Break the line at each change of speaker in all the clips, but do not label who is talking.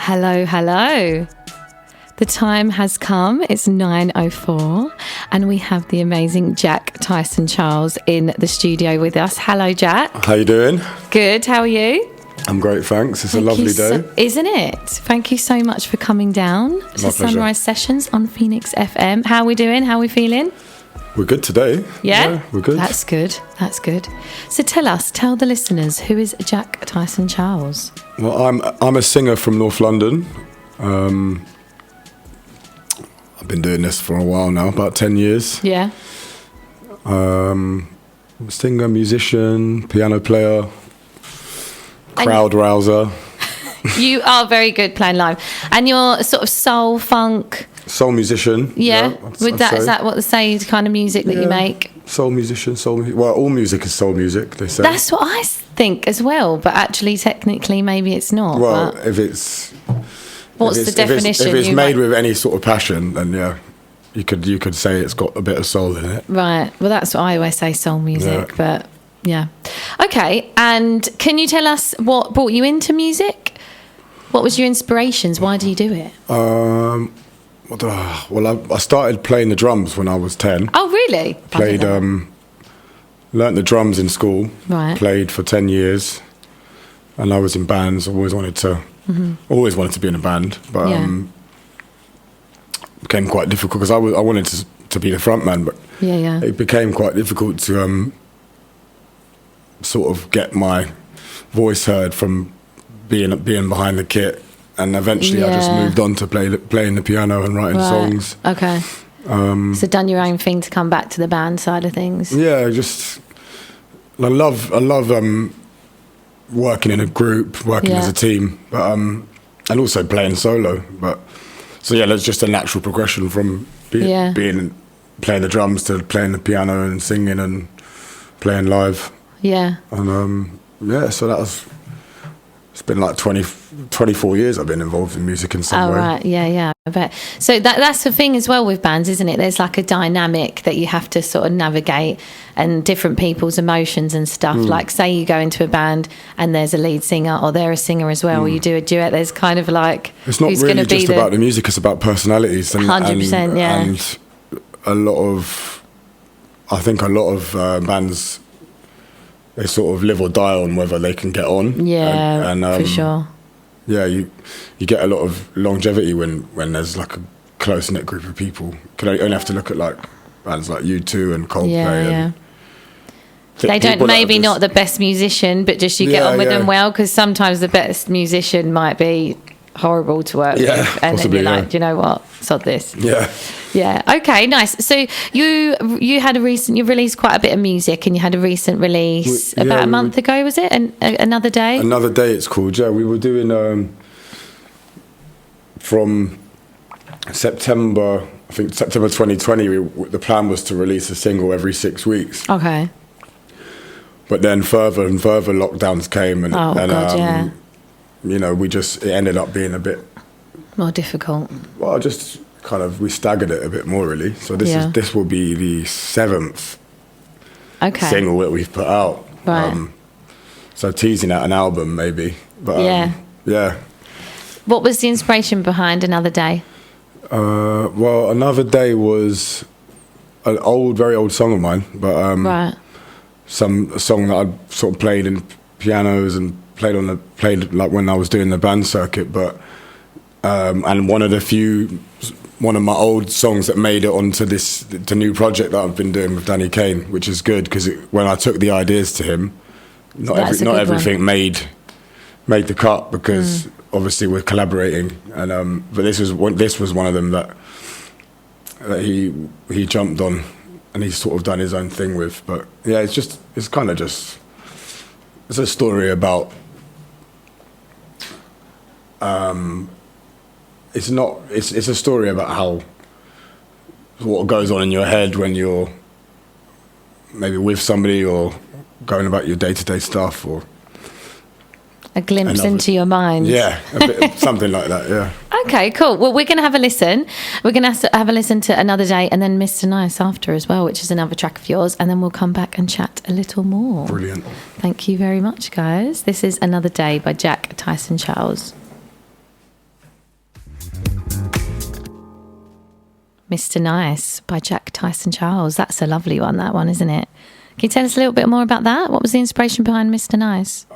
Hello, hello. The time has come. It's 9:04 and we have the amazing Jack Tyson Charles in the studio with us. Hello, Jack.
How you doing?
Good. How are you?
I'm great, thanks. It's a lovely day.
Isn't it? Thank you so much for coming down to Sunrise Sessions on Phoenix FM. How are we doing? How are we feeling?
We're good today.
Yeah?
We're good.
That's good. That's good. So tell the listeners, who is Jack Tyson Charles?
Well, I'm a singer from North London. I've been doing this for a while now, about 10 years.
Yeah.
Singer, musician, piano player, crowd rouser.
You are very good playing live. And you're sort of soul, funk.
Soul musician.
Yeah. Is that what they say, the kind of music that you make?
Soul musician, Well, all music is soul music, they say.
That's what I think as well, but actually, technically, maybe it's not.
Well, if it's...
What's the definition?
If it's made with any sort of passion, then yeah, you could say it's got a bit of soul in it.
Right. Well, that's what I always say, soul music, but yeah. Okay, and can you tell us what brought you into music? What was your inspirations? Why do you do it?
Well, I started playing the drums when I was 10.
Oh, really?
Learnt the drums in school.
Right.
Played for 10 years, and I was in bands. Always wanted to be in a band, but it became quite difficult because I wanted to be the front man, but it became quite difficult to sort of get my voice heard from being behind the kit. And eventually I just moved on to playing the piano and writing songs.
Okay. So done your own thing to come back to the band side of things.
Yeah, I love working in a group, working as a team, but and also playing solo. But so there's just a natural progression from playing the drums to playing the piano and singing and playing live. Yeah. And so that was. It's been like 24 years I've been involved in music in some way. Oh, right,
yeah, I bet. So that's the thing as well with bands, isn't it? There's like a dynamic that you have to sort of navigate and different people's emotions and stuff. Like say you go into a band and there's a lead singer or they're a singer as well, or you do a duet, there's kind of like...
It's not really just about the music, it's about personalities. And,
100%, yeah.
And I think a lot of bands... They sort of live or die on whether they can get on.
Yeah, and for sure.
Yeah, you get a lot of longevity when there's like a close-knit group of people. You only have to look at like bands like U2 and Coldplay.
Yeah. They don't not the best musician, but just you get on with them well, because sometimes the best musician might be horrible to work with, and possibly, then you're like, do you know what, sod this. Yeah. Okay, nice. So you released quite a bit of music, and you had a recent release about a month ago, was it? And Another Day
it's called. We were doing from September 2020. The plan was to release a single every 6 weeks.
Okay.
But then further and further lockdowns came, and it ended up being a bit
more difficult.
Well, just kind of we staggered it a bit more, really. So this will be the 7th single that we've put out.
Right.
So teasing out an album, maybe. But
What was the inspiration behind Another Day?
Well, Another Day was an very old song of mine, but a song that I'd sort of played in pianos and played like when I was doing the band circuit, but and one of my old songs that made it onto the new project that I've been doing with Danny Kane, which is good because when I took the ideas to him, not everything made the cut because obviously we're collaborating, and but this was one of them that he jumped on and he's sort of done his own thing with. But yeah, it's a story about it's a story about what goes on in your head when you're maybe with somebody or going about your day-to-day stuff, or
a glimpse into your mind.
Yeah, something like that, yeah.
Okay, cool. Well, we're going to have a listen. We're going to have a listen to Another Day and then Mr. Nice after as well, which is another track of yours, and then we'll come back and chat a little more.
Brilliant.
Thank you very much, guys. This is Another Day by Jack Tyson Charles. Mr. Nice by Jack Tyson Charles. That's a lovely one, that one, isn't it? Can you tell us a little bit more about that? What was the inspiration behind Mr. Nice?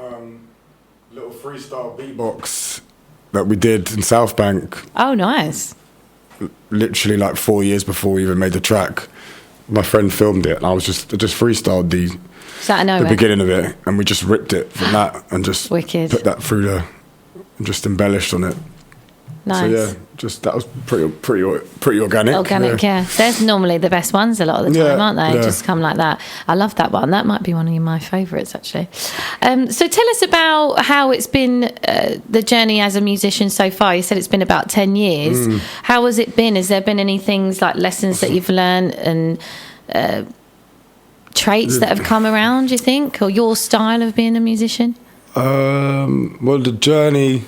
Little freestyle beatbox that we did in South Bank.
Oh, nice.
Literally like 4 years before we even made the track. My friend filmed it and I just freestyled the beginning of it, and we just ripped it from that and just
Wicked.
Put that through and just embellished on it.
Nice.
So yeah, that was pretty organic.
Organic, yeah. There's normally the best ones a lot of the time, aren't they?
Yeah.
Just come like that. I love that one. That might be one of my favourites, actually. So tell us about how it's been, the journey as a musician so far. You said it's been about 10 years. How has it been? Has there been any things like lessons that you've learned and traits that have come around, do you think? Or your style of being a musician?
Well, the journey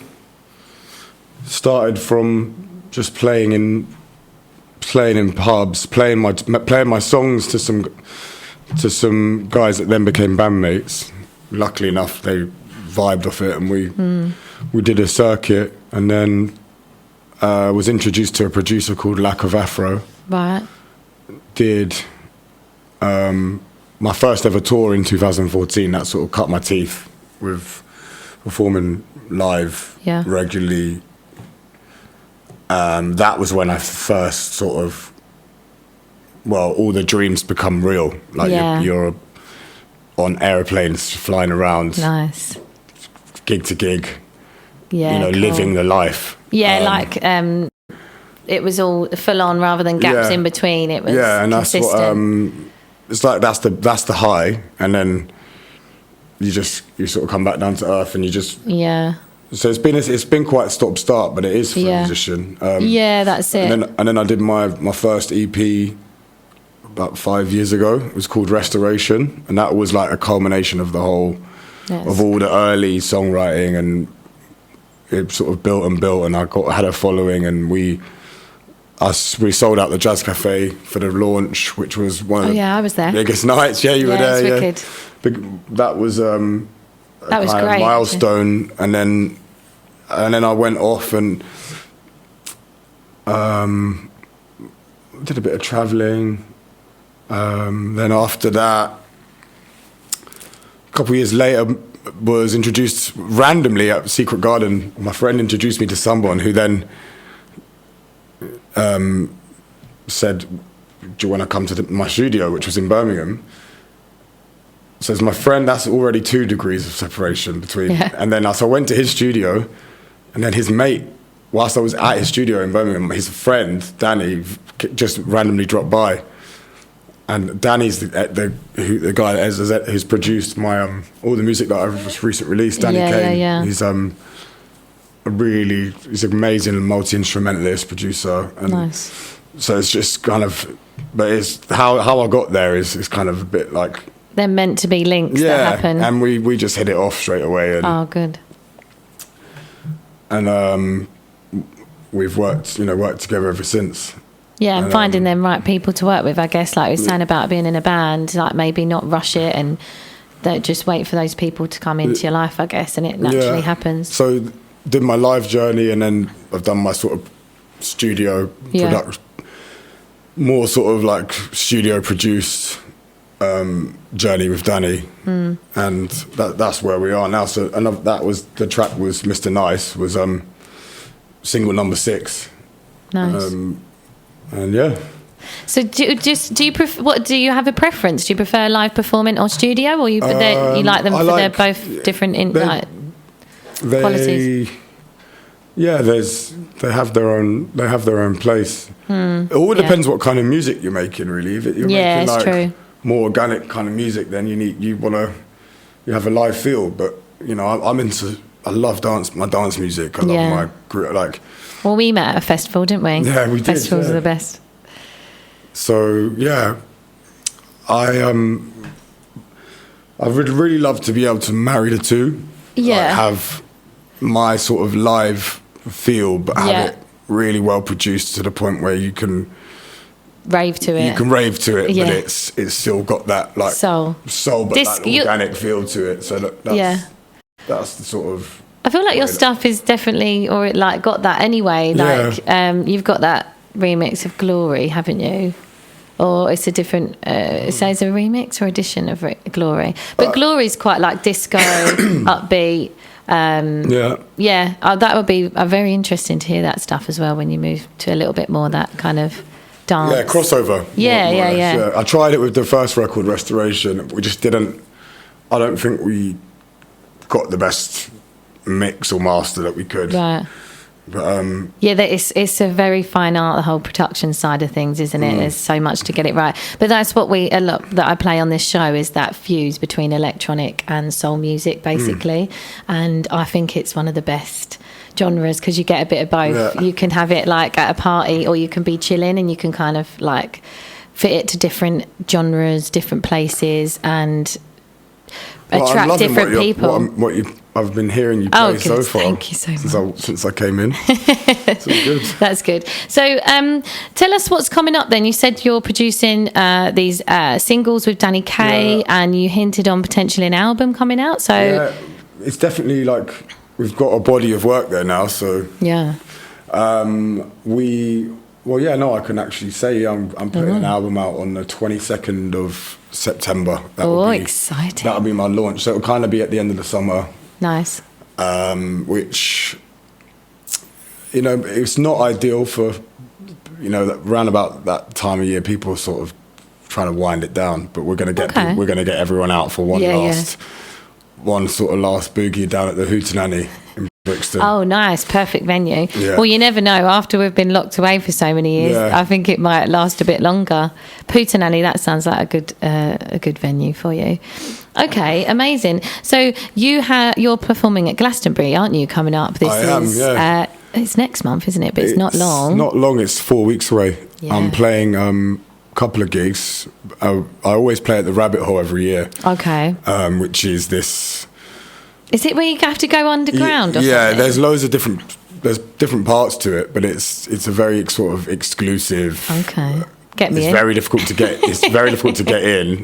started from just playing in pubs, playing my songs to some guys that then became bandmates. Luckily enough, they vibed off it, and we did a circuit, and then was introduced to a producer called Lack of Afro.
Right.
Did my first ever tour in 2014. That sort of cut my teeth with performing live regularly. That was when I first sort of, all the dreams become real. Like you're on airplanes flying around,
nice,
gig to gig,
cool.
Living the life.
It was all full on rather than gaps in between. It was
and
consistent.
That's what it's like. That's the high, and then you sort of come back down to earth, and you just So it's been quite stop start, but it is for a musician.
That's it.
And then I did my first EP about 5 years ago. It was called Restoration, and that was like a culmination of the whole of all the early songwriting, and it sort of built, and I had a following, and we sold out the Jazz Cafe for the launch, which was one of
I was there.
the biggest nights. Yeah, you were there.
Wicked.
That was
that was great,
milestone, and then I went off and did a bit of travelling. Then after that, a couple of years later, was introduced randomly at Secret Garden. My friend introduced me to someone who then said, "Do you want to come to my studio?" which was in Birmingham. Says my friend, that's already 2 degrees of separation between. And then so I went to his studio, and then his mate, whilst I was at his studio in Birmingham, his friend Danny just randomly dropped by, and Danny's the guy who's produced my all the music that I've just recently released. Danny Kane. He's he's an amazing multi-instrumentalist producer, and
nice.
So it's just kind of, but it's how I got there is kind of a bit like.
They're meant to be links that happen.
And we just hit it off straight away. And,
good.
And we've worked together ever since.
Yeah, and finding them right people to work with, I guess, like we were saying about being in a band, like maybe not rush it and don't just wait for those people to come into your life, I guess, and it naturally happens.
So did my live journey, and then I've done my sort of studio production, more sort of like studio produced journey with Danny, and that's where we are now. So the track was Mr. Nice, was single number 6.
Nice.
And
so do you have a preference? Do you prefer live performing or studio, or you like them they're both different qualities? They have their own place. It all depends what kind of music you're making, really. If you're making like true.
More organic kind of music, then you have a live feel. But I love my dance music. I love my like.
Well, we met at a festival, didn't we?
Yeah, we did.
Festivals are the best.
So I would really love to be able to marry the two.
Yeah.
Like have my sort of live feel, but have it really well produced to the point where you can
rave to it.
You can rave to it, but it's still got that like soul, but that organic feel to it. So that's the sort of.
I feel like your stuff is definitely, or it like got that anyway. Like you've got that remix of Glory, haven't you? Or it's a different, it says a remix or edition of Glory. But Glory's quite like disco, upbeat. That would be very interesting to hear that stuff as well when you move to a little bit more that kind of dance.
Yeah, crossover.
Yeah.
I tried it with the first record, Restoration. We just didn't, I don't think we got the best mix or master that we could.
Right.
But,
it's a very fine art, the whole production side of things, isn't it? There's so much to get it right. But that's what that I play on this show, is that fuse between electronic and soul music, basically. And I think it's one of the best genres because you get a bit of both. Yeah. You can have it like at a party, or you can be chilling and you can kind of like fit it to different genres, different places, and attract different people. I've been hearing you play so far. Thank you so much.
Since I came in. It's all good.
That's good. So tell us what's coming up then. You said you're producing these singles with Danny Kaye, and you hinted on potentially an album coming out. So
it's definitely like we've got a body of work there now. So I can actually say I'm putting an album out on the 22nd of September.
Exciting.
That'll be my launch. So it'll kind of be at the end of the summer.
Nice.
Which, it's not ideal for, around about that time of year, people are sort of trying to wind it down. But we're gonna get everyone out for one sort of last boogie down at the Hootenanny in Brixton.
Oh, nice. Perfect venue.
Yeah.
Well, you never know. After we've been locked away for so many years, I think it might last a bit longer. Hootenanny, that sounds like a good venue for you. Okay, amazing. So you're performing at Glastonbury, aren't you, coming up? It's next month, isn't it? But it's not long.
It's not long. It's 4 weeks away. Yeah. I'm playing a couple of gigs. I always play at the Rabbit Hole every year.
Okay.
Which is this...
Is it where you have to go underground or something?
There's loads of different parts to it, but it's a very sort of exclusive...
Okay. Get me in.
It's very difficult to get in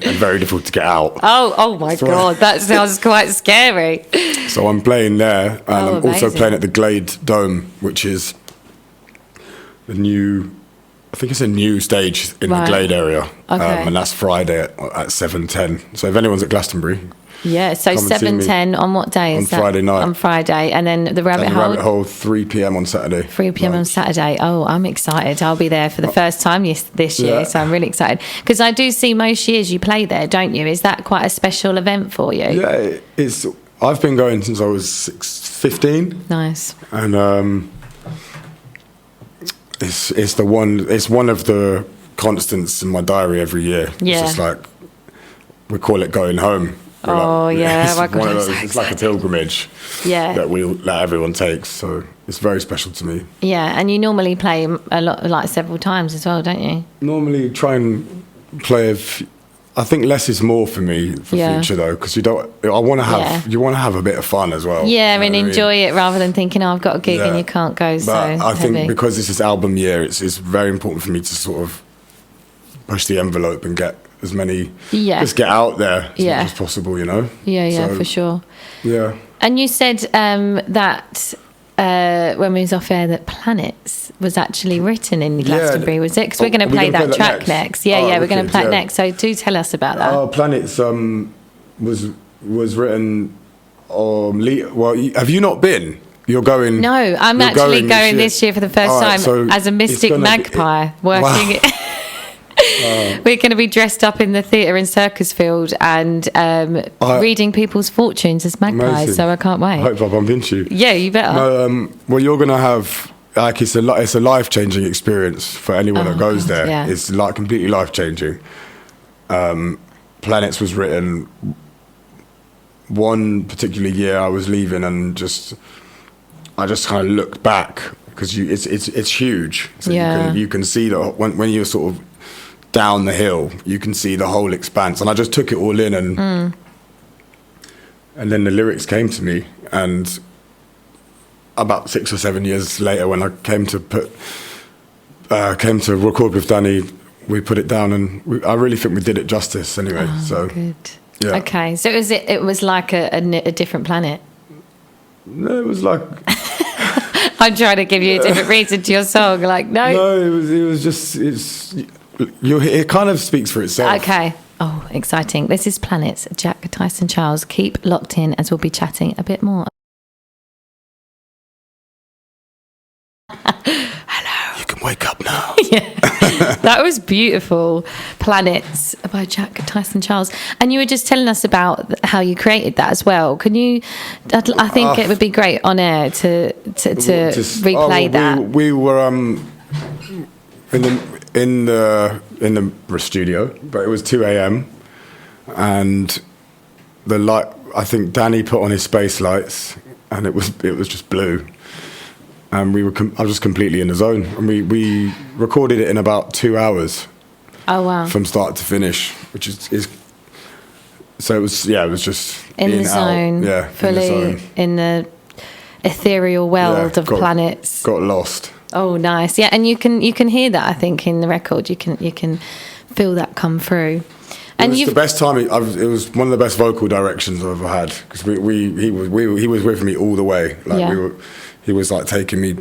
and very difficult to get out.
Oh my God, that sounds quite scary.
So I'm playing there, and I'm also playing at the Glade Dome, which is I think it's a new stage in the Glade area.
Okay.
And that's Friday at 7:10. So if anyone's at Glastonbury...
Yeah, so 7:10 on what day is that?
On Friday night.
On Friday, and then the Rabbit Hole
3 p.m. on Saturday.
3 p.m. on Saturday. Oh, I'm excited. I'll be there for the first time this year, so I'm really excited. Because I do see most years you play there, don't you? Is that quite a special event for you?
Yeah, I've been going since I was 15.
Nice.
And it's one of the constants in my diary every year.
Yeah.
It's just like, we call it going home.
It's
like a pilgrimage that everyone takes, so it's very special to me.
Yeah, and you normally play a lot, like several times as well, don't you?
Normally try and play I think less is more for me for future though, because you want to have a bit of fun as well.
Yeah, and enjoy it rather than thinking, I've got a gig and you can't go.
But I think because this is album year, it's very important for me to sort of push the envelope and get as many, just get out there as much as possible,
So, for sure.
Yeah.
And you said that when we was off air that Planets was actually written in Glastonbury, was it? Because we're going to play that track next. We're going to play it next. So do tell us about that.
Planets was written. Have you not been? You're going.
No, I'm actually going this year for the first time as a mystic magpie working. Wow. We're going to be dressed up in the theatre in Circus Field and reading people's fortunes as magpies. Amazing. So I can't wait.
I hope I bump into you.
Yeah, you better.
No, you're going to have it's a life-changing experience for anyone that goes there. Yeah. It's completely life-changing. Planets was written one particular year I was leaving, and I just kind of looked back because it's huge. So you can see that when you're sort of down the hill, you can see the whole expanse, and I just took it all in, and then the lyrics came to me, and about 6 or 7 years later, when I came to record with Danny, we put it down, and I really think we did it justice anyway.
Good. Yeah. Okay, so it was like a different planet.
No, it was like
I'm trying to give you a different reason to your song. Like, no.
No, it was just, it kind of speaks for itself.
Okay. Oh, exciting. This is Planets, Jack Tyson Charles. Keep locked in as we'll be chatting a bit more. Hello.
You can wake up now.
Yeah. That was beautiful. Planets by Jack Tyson Charles. And you were just telling us about how you created that as well. Can you, I think it would be great on air to replay that.
We were in the studio, but it was 2 a.m. and the light, I think Danny put on his space lights and it was just blue. And I was just completely in the zone. And we recorded it in about 2 hours.
Oh, wow.
From start to finish, which is so it was just
in the zone.
Yeah,
fully in the ethereal world of planets.
Got lost.
Oh, nice. Yeah, and you can hear that, I think, in the record. You can feel that come through. And
it was the best time. It was one of the best vocal directions I've ever had, because he was with me all the way. Like he was like taking me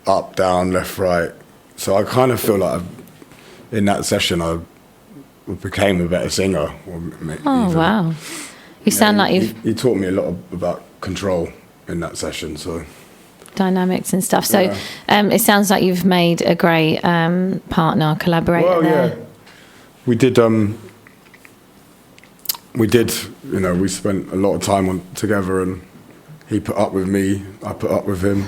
up, down, left, right. So I kind of feel like in that session I became a better singer.
Wow! You sound like you've.
He taught me a lot about control in that session. So.
Dynamics and stuff. So it sounds like you've made a great partner, collaborator there. Yeah.
We did, we spent a lot of time together, and he put up with me, I put up with him.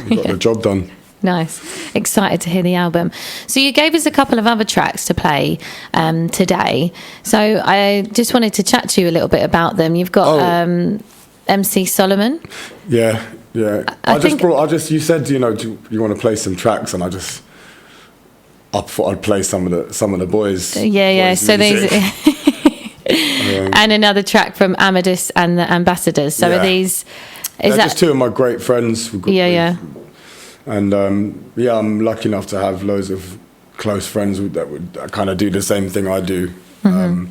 We got the job done.
Nice. Excited to hear the album. So you gave us a couple of other tracks to play today. So I just wanted to chat to you a little bit about them. You've got MC Solomon.
Yeah. You said, do you want to play some tracks, and I thought I'd play some of the boys.
Yeah. So these and another track from Amadeus and the Ambassadors. So are these? Is that
just two of my great friends?
Yeah.
And I'm lucky enough to have loads of close friends that would kind of do the same thing I do. Mm-hmm.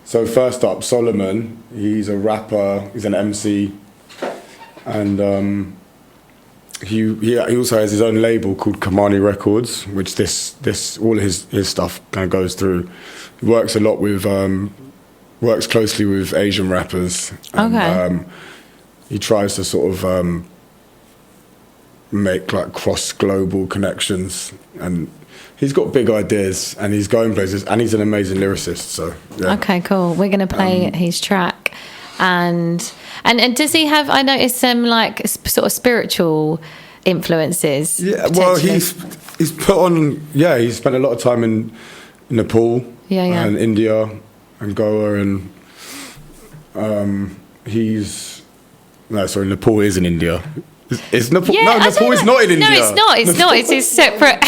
So first up, Solomon. He's a rapper. He's an MC. And he also has his own label called Kamani Records, which this all his stuff kind of goes through. He works a lot with works closely with Asian rappers. And, he tries to sort of make like cross global connections, and he's got big ideas and he's going places, and he's an amazing lyricist. So yeah.
Okay, cool. We're going to play his track. And does he have, I noticed some like sort of spiritual influences?
Yeah, well, he's put on, he spent a lot of time in Nepal and India and Goa, and Nepal is in India. Is Nepal?
Yeah,
no, Nepal is not in India.
No, it's not. It's separate.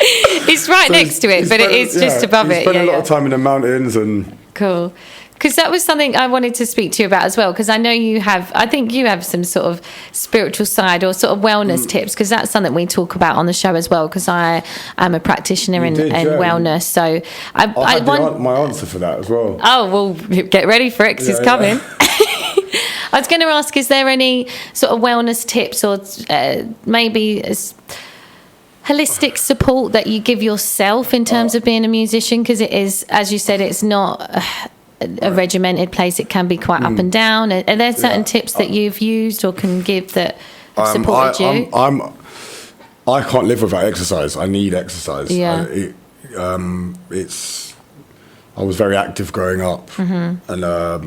It's right next to it, but it is just above it.
He spent a lot of time in the mountains and.
Cool. Because that was something I wanted to speak to you about as well, because I know I think you have some sort of spiritual side or sort of wellness tips, because that's something we talk about on the show as well, because I am a practitioner in wellness. So I want
my answer for that as well.
Oh, well, get ready for it, because it's coming. I was going to ask, is there any sort of wellness tips or maybe holistic support that you give yourself in terms of being a musician? Because it is, as you said, it's not a regimented place. It can be quite up and down. Are there certain tips that you've used or can give that have supported you?
I can't live without exercise. I need exercise.
Yeah.
I was very active growing up, and I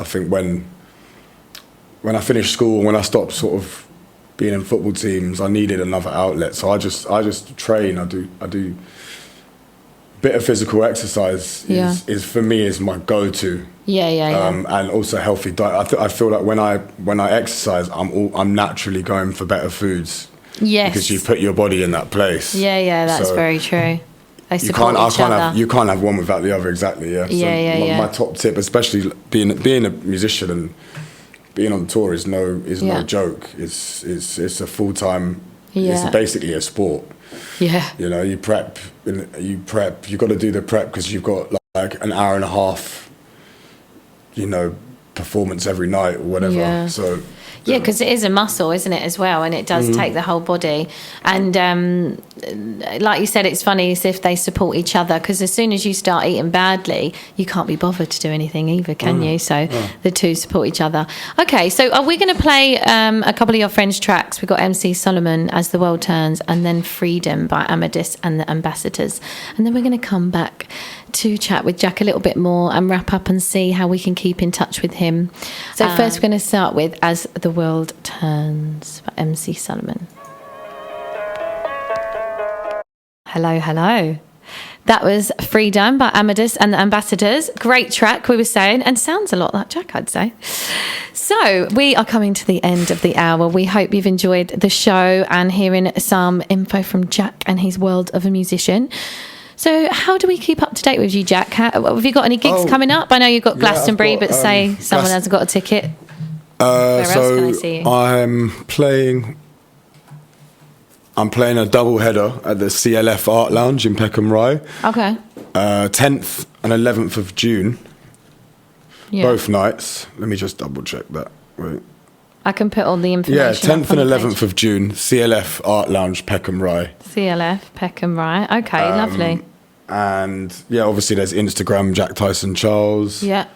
think when I finished school and when I stopped sort of being in football teams, I needed another outlet. So I just train. I do bit of physical exercise is for me is my go-to. And also healthy diet. I feel like when I exercise, I'm naturally going for better foods.
Yes.
Because you put your body in that place.
That's very true.
You can't have one without the other. Exactly. Yeah. My top tip, especially being a musician and being on tour, is no joke. It's a full-time. It's basically a sport.
Yeah.
You prep. You've got to do the prep because you've got like an hour and a half, performance every night or whatever.
Yeah.
So
Yeah, because it is a muscle, isn't it, as well? And it does take the whole body. And like you said, it's funny as if they support each other, because as soon as you start eating badly, you can't be bothered to do anything either, can you? So the two support each other. Okay, so are we going to play a couple of your friends' tracks? We've got MC Solomon, As the World Turns, and then Freedom by Amadis and the Ambassadors. And then we're going to come back to chat with Jack a little bit more and wrap up and see how we can keep in touch with him. So first we're going to start with As the World Turns by MC Solomon. Hello. That was Freedom by Amadis and the Ambassadors. Great track, we were saying, and sounds a lot like Jack, I'd say. So we are coming to the end of the hour. We hope you've enjoyed the show and hearing some info from Jack and his world of a musician. So how do we keep up to date with you, Jack? Have you got any gigs coming up? I know you've got Glastonbury, but say someone hasn't got a ticket. Where else can I see you?
I'm playing a double header at the CLF Art Lounge in Peckham Rye.
Okay.
10th and 11th of June.
Yeah.
Both nights. Let me just double check that. Wait.
I can put all the information.
Yeah, 10th and 11th of June, CLF Art Lounge, Peckham Rye.
CLF, Peckham Rye. Okay, lovely.
And yeah, obviously there's Instagram, Jack Tyson Charles.
Yeah.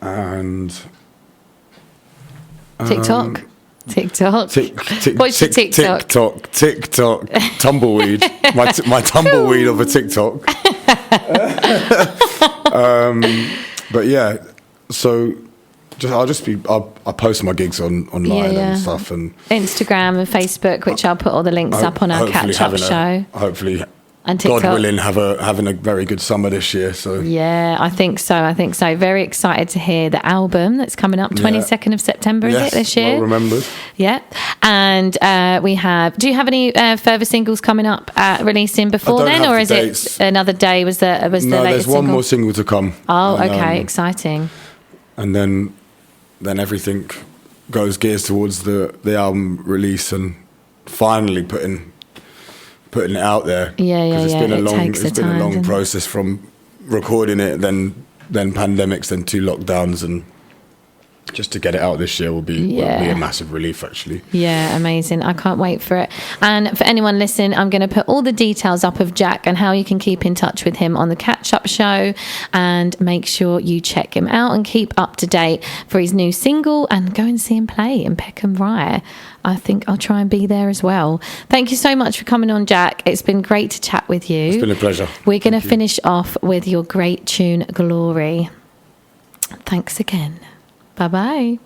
And
TikTok. What's your TikTok?
TikTok. Tumbleweed. my tumbleweed of a TikTok. But yeah, so I'll post my gigs online and stuff, and
Instagram and Facebook, which I'll put all the links up on our catch-up show.
Hopefully,
and TikTok.
God willing, having a very good summer this year. So
yeah, I think so. Very excited to hear the album that's coming up 22nd of September. Is it this year?
Well remembered.
Yeah, and we have. Do you have any further singles coming up releasing before then, or is it another day? Was the latest single? No,
there's one more single to come.
Oh, okay, exciting.
And then everything goes gears towards the album release and finally putting it out there.
Yeah.
It's been a long process from recording it, then pandemics, then 2 lockdowns, and just to get it out this year will be a massive relief, actually. Yeah,
amazing. I can't wait for it. And for anyone listening, I'm going to put all the details up of Jack and how you can keep in touch with him on the catch-up show, and make sure you check him out and keep up to date for his new single, and go and see him play in Peckham Rye. I think I'll try and be there as well. Thank you so much for coming on, Jack. It's been great to chat with you.
It's been a pleasure.
We're going to finish off with your great tune, Glory. Thanks again. Bye-bye.